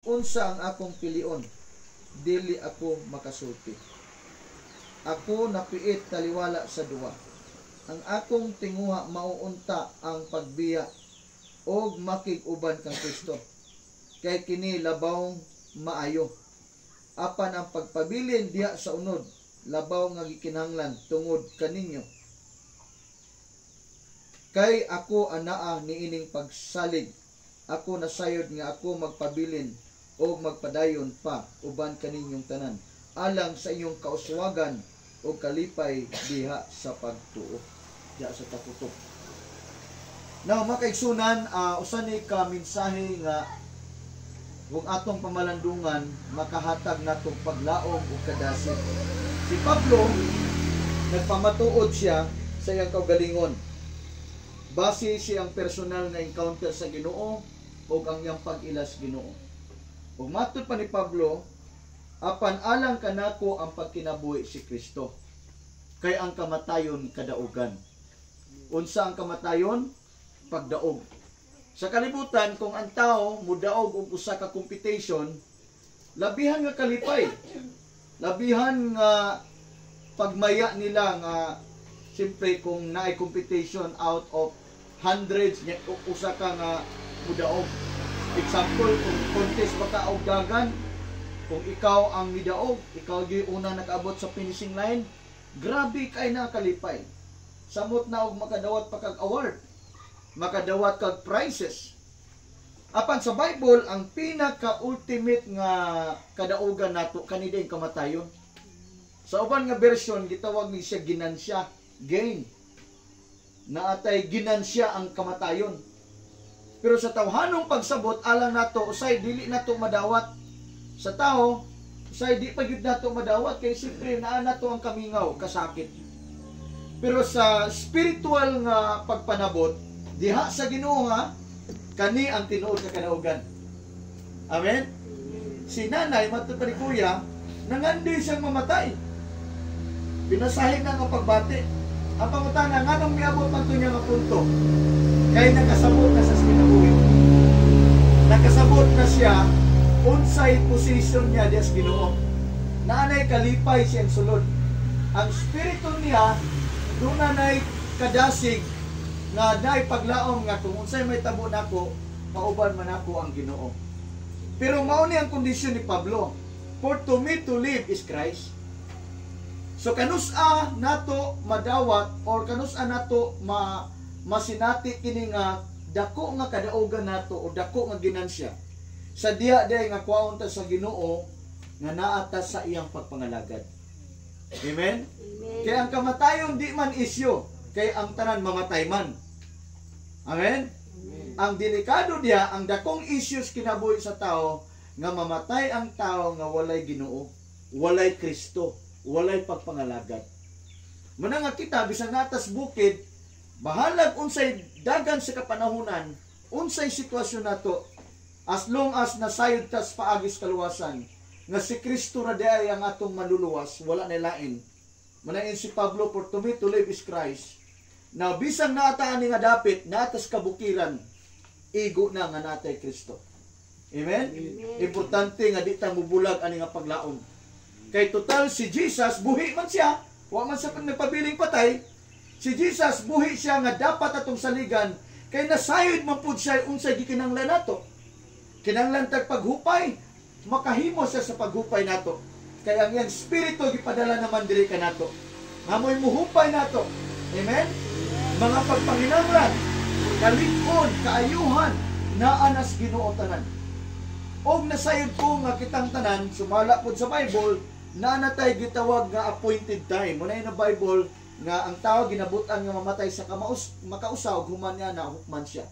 Unsa ang akong pilion, dili ako makasulti. Ako napiit taliwala sa duwa. Ang akong tinguha mauunta ang pagbiya og makig-uban kang Kristo. Kay kini labaw maayo. Apan ang pagpabilin diha sa unod, labaw nga gikinahanglan tungod kaninyo. Kay ako anaa niining pagsalig. Ako nasayod nga ako magpabilin o magpadayon pa uban kaninyong tanan alang sa inyong kauswagan o kalipay diha sa pagtuo, diha sa taputok. Now makaigsunan, usa ni ka mensahe nga ug atong pamalandungan makahatag natong paglaom ug kadasig. Si Pablo nagpamatuod siya sa iyang kaugalingon base siyang personal na encounter sa Ginoo ug ang iyang pag-ilas Ginoo. Ug matud pa ni Pablo, apan alang kanako ang pagkinabuhi si Kristo, kay ang kamatayon kadaugan. Unsa ang kamatayon? Pagdaog. Sa kalibutan, kung ang tao mudaog og usa ka competition, labihan nga kalipay, labihan nga pagmaya nila nga siyempre kung naay competition out of hundreds usa ka nga mudaog. Example, kung contest baka og dagan, kung ikaw ang midaog, ikaw gyud una nakaabot sa finishing line, grabe kay nakalipay. Samot na og makadawat pa kag award, makadawat kag prizes. Apan sa Bible, ang pinaka-ultimate nga kadaugan nato kani din kamatayon. Sa uban nga version gitawag ni siya ginansya, gain. Naatay ginansya ang kamatayon. Pero sa tawhanong pagsabot, alang nato, usay dili nato madawat. Sa tao, usay di pa gyud nato madawat, kay siyempre naa nato ang kamingaw, kasakit. Pero sa spiritual nga pagpanabot, diha sa Ginoo nga, kani ang tinuod nga kadaugan. Amen? Si nanay, matud pa ni kuya, nangandoy siyang mamatay. Pinasahin na nga pagbati. Ang pangutana, nga nang miabot man to niya nga punto, kay nakasabot na sa kinabuhi. Nakasabot na siya unsay posisyon niya dias Ginoo. Naanay kalipay siyang sulod. Ang spirito niya doon nanay kadasig nga naay paglaom nga kung unsay may tabo nako, pauban man ako ang Ginoo. Pero mao ni ang kondisyon ni Pablo. For to me to live is Christ. So kanus-a nato madawat or kanus-a nato masinati kini nga dako nga kadaugan nato o dako nga ginansya sa diha day nga kuwaon ta sa Ginoo nga naata sa iyang pagpangalagad. Amen? Amen. Kaya ang kamatayon di man isyu, kay ang tanan mamatay man. Amen? Amen. Ang delikado diha, ang dakong issues kinabuhi sa tao nga mamatay ang tao nga walay Ginoo, walay Kristo, walay pagpangalagad. Muna nga kita bisan natas bukid, bahalag unsay dagan sa kapanahunan, unsay sitwasyon nato, as long as nasayod tas paagis kaluwasan, nga si Kristo ra diay ang atong manluluwas, wala na lain. Manain si Pablo, for to me to live is Christ. Na bisang naataan ni nga dapit, naatas kabukiran, igo na nga natay Kristo. Amen? Amen. Importante nga di ta mubulag ani nga paglaom. Kay total si Jesus, buhi man siya, wa man sa nagpabiling patay. Si Jesus, buhi siya nga dapat atong saligan, kay nasayod man pud siya unsay gikinahanglan nato. Kinahanglan tag paghupay, makahimo siya sa paghupay nato. Kay ang iyang spirito gipadala naman diri kanato. Amoy muhupay nato. Amen? Mga pagpanginahanglan, kalig-on, kaayuhan, naa nas Ginoo tanan. Og nasayod ko nga kitang tanan, sumala pud sa Bible, na natay gitawag nga appointed time. Muna na Bible nga ang tao ginabutan nga mamatay sa makausaw, human nga na hukman siya.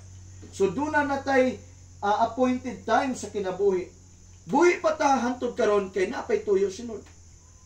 So doon na natay appointed time sa kinabuhi. Buhi pa ta hantod karon kay napay tuyo sinod.